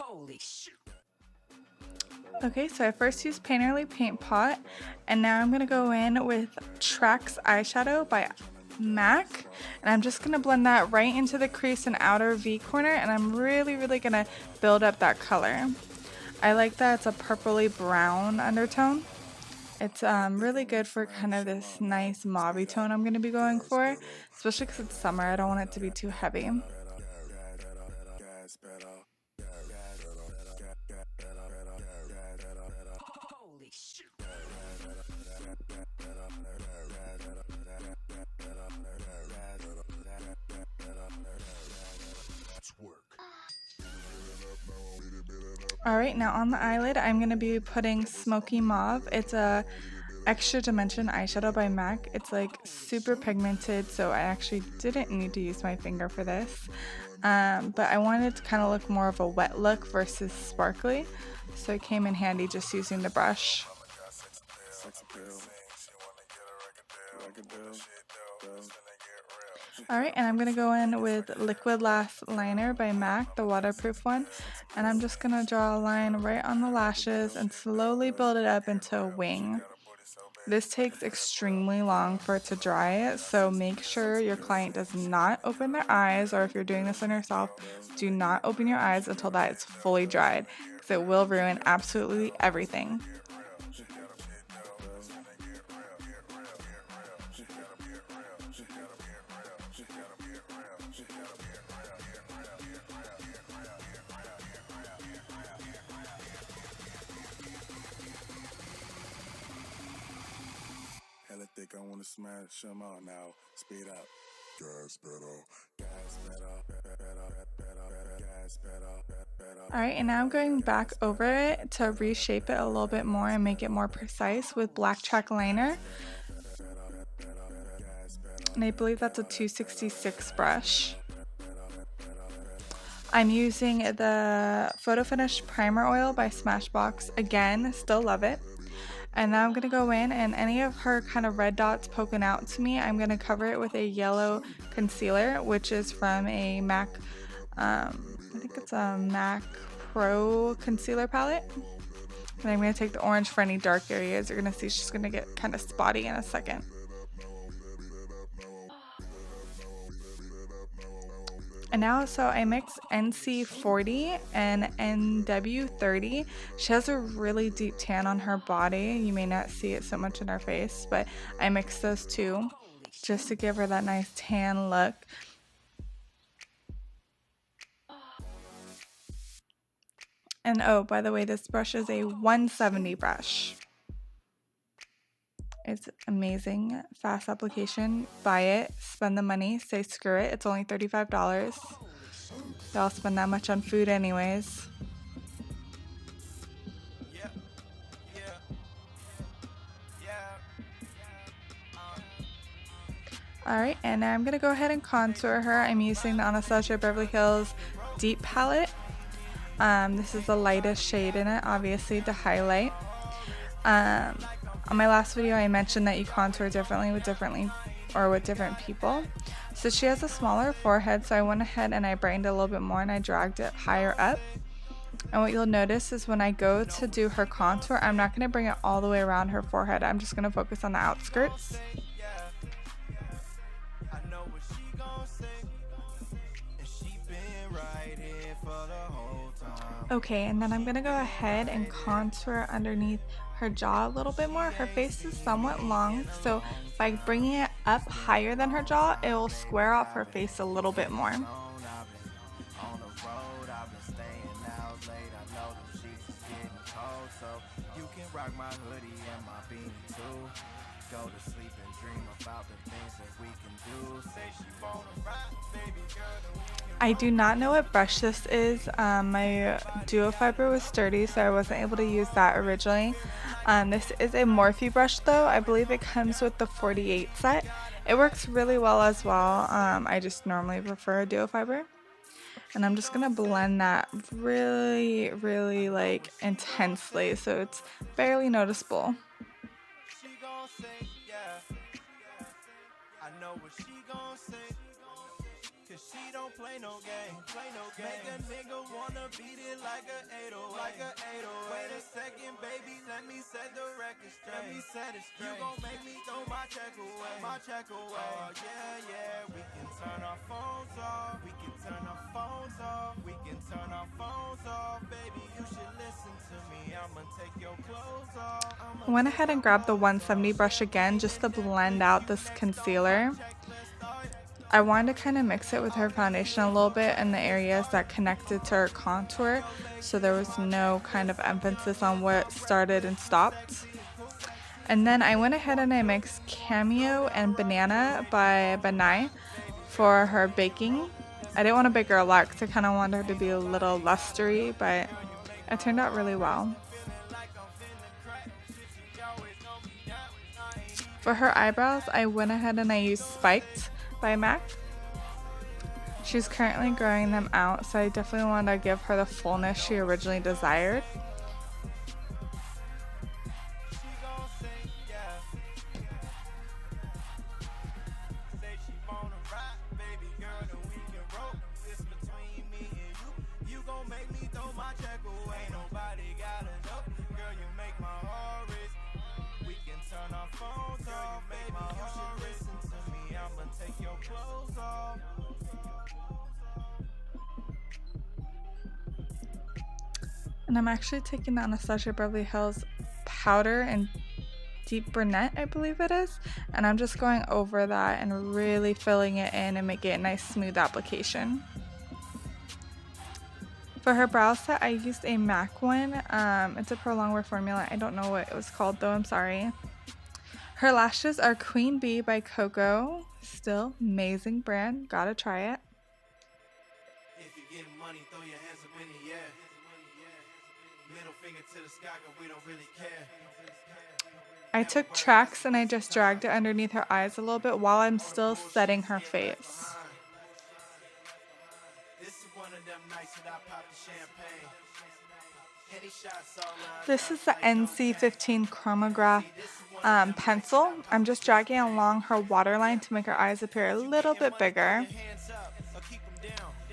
Holy shit. Okay, so I first used Painterly Paint Pot, and now I'm going to go in with Trax eyeshadow by MAC, and I'm just going to blend that right into the crease and outer V corner, and I'm really going to build up that color. I like that it's a purpley brown undertone. It's really good for kind of this nice mauve tone I'm going to be going for, especially because it's summer. I don't want it to be too heavy. Holy shit. Alright, now on the eyelid, I'm going to be putting Smokey Mauve. It's a extra dimension eyeshadow by MAC. It's like super pigmented, so I actually didn't need to use my finger for this. But I wanted to kind of look more of a wet look versus sparkly, so it came in handy just using the brush. Alright, and I'm going to go in with Liquid Lash Liner by MAC, the waterproof one. And I'm just going to draw a line right on the lashes and slowly build it up into a wing. This takes extremely long for it to dry, so make sure your client does not open their eyes, or if you're doing this on yourself, do not open your eyes until that is fully dried, because it will ruin absolutely everything. I want to smash them out now. Speed up. Alright, and now I'm going back over it to reshape it a little bit more and make it more precise with BlackTrack liner. And I believe that's a 266 brush. I'm using the Photo Finish Primer Oil by Smashbox. Again, still love it. And now I'm going to go in, and any of her kind of red dots poking out to me, I'm going to cover it with a yellow concealer, which is from a MAC, I think it's a MAC Pro concealer palette. And I'm going to take the orange for any dark areas. You're going to see she's going to get kind of spotty in a second. And now, so I mix NC40 and NW30. She has a really deep tan on her body. You may not see it so much in her face, but I mix those two just to give her that nice tan look. And oh, by the way, this brush is a 170 brush. It's amazing, fast application. Buy it, spend the money, say screw it. It's only $35. Y'all spend that much on food anyways. Alright, and now I'm going to go ahead and contour her. I'm using the Anastasia Beverly Hills Deep Palette. This is the lightest shade in it, obviously, to highlight. On my last video, I mentioned that you contour differently with different people. So she has a smaller forehead, so I went ahead and I brightened it a little bit more and I dragged it higher up. And what you'll notice is when I go to do her contour, I'm not going to bring it all the way around her forehead. I'm just going to focus on the outskirts. Okay, and then I'm going to go ahead and contour underneath her jaw a little bit more. Her face is somewhat long, so by bringing it up higher than her jaw, it will square off her face a little bit more. I do not know what brush this is. My duo fiber was sturdy, so I wasn't able to use that originally. This is a Morphe brush though. I believe it comes with the 48 set. It works really well as well. I just normally prefer a duo fiber. And I'm just gonna blend that really like intensely so it's barely noticeable. Cause she don't play no game, Make a nigga wanna beat it like a 808, Wait a second, baby, let me set the record straight. You gon' make me throw my check away, Oh yeah, we can turn our phones off, we can turn our phones off, we can turn our phones off, baby, you should listen to me. I'ma take your clothes off. I went ahead and grabbed the 170 brush again just to blend out this concealer. I wanted to kind of mix it with her foundation a little bit in the areas that connected to her contour, so there was no kind of emphasis on what started and stopped. And then I went ahead and I mixed Cameo and Banana by Danii for her baking. I didn't want to bake her a lot because I kind of wanted her to be a little lustery, but it turned out really well. For her eyebrows, I went ahead and I used Spiked by MAC. She's currently growing them out, so I definitely wanted to give her the fullness she originally desired. And I'm actually taking the Anastasia Beverly Hills powder and deep brunette, I believe it is, and I'm just going over that and really filling it in and making it a nice smooth application. For her brow set, I used a MAC one. It's a prolonged wear formula. I don't know what it was called though, I'm sorry. Her lashes are Queen Bee by Coco. Still amazing brand, gotta try it. If you're getting money, throw your hands up in the air. Middle finger to the sky, 'cause we don't really care. I took Trax and I just dragged it underneath her eyes a little bit while I'm still setting her face. This is the NC15 Chromograph pencil. I'm just dragging along her waterline to make her eyes appear a little bit bigger.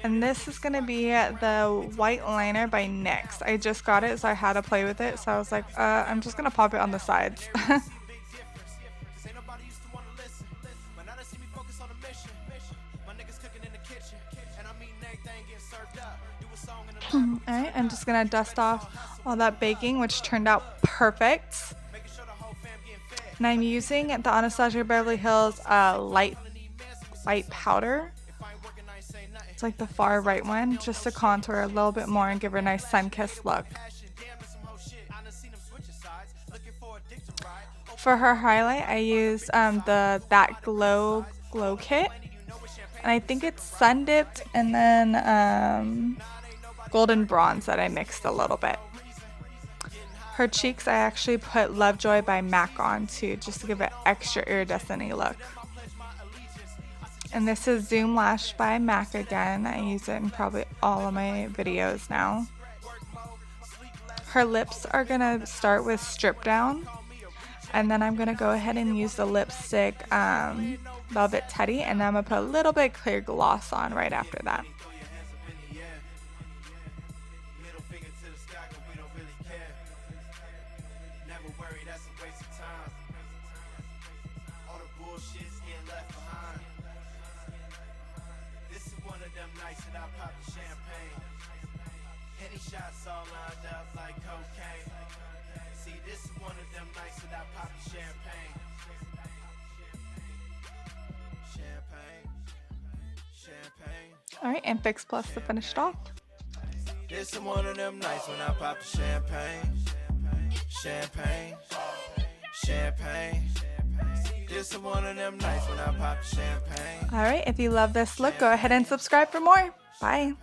And this is going to be the white liner by NYX. I just got it, so I had to play with it. So I was like, I'm just going to pop it on the sides. Alright, I'm just going to dust off all that baking, which turned out perfect. And I'm using the Anastasia Beverly Hills light powder. It's like the far right one, just to contour a little bit more and give her a nice sun-kissed look. For her highlight, I used that glow kit, and I think it's sun dipped and then golden bronze that I mixed a little bit. Her cheeks, I actually put Lovejoy by MAC on too, just to give it extra iridescent-y look. And this is Zoom Lash by MAC again. I use it in probably all of my videos now. Her lips are gonna start with Stripdown, and then I'm gonna go ahead and use the lipstick Velvet Teddy, and then I'm gonna put a little bit clear gloss on right after that. Shots all lined up like cocaine. See, this is one of them nights that I pop the champagne. Alright, and Fix Plus to finish it off. This is one of them nights when I pop the champagne. This is one of them nights when I pop the champagne. Alright, if you love this look, go ahead and subscribe for more. Bye.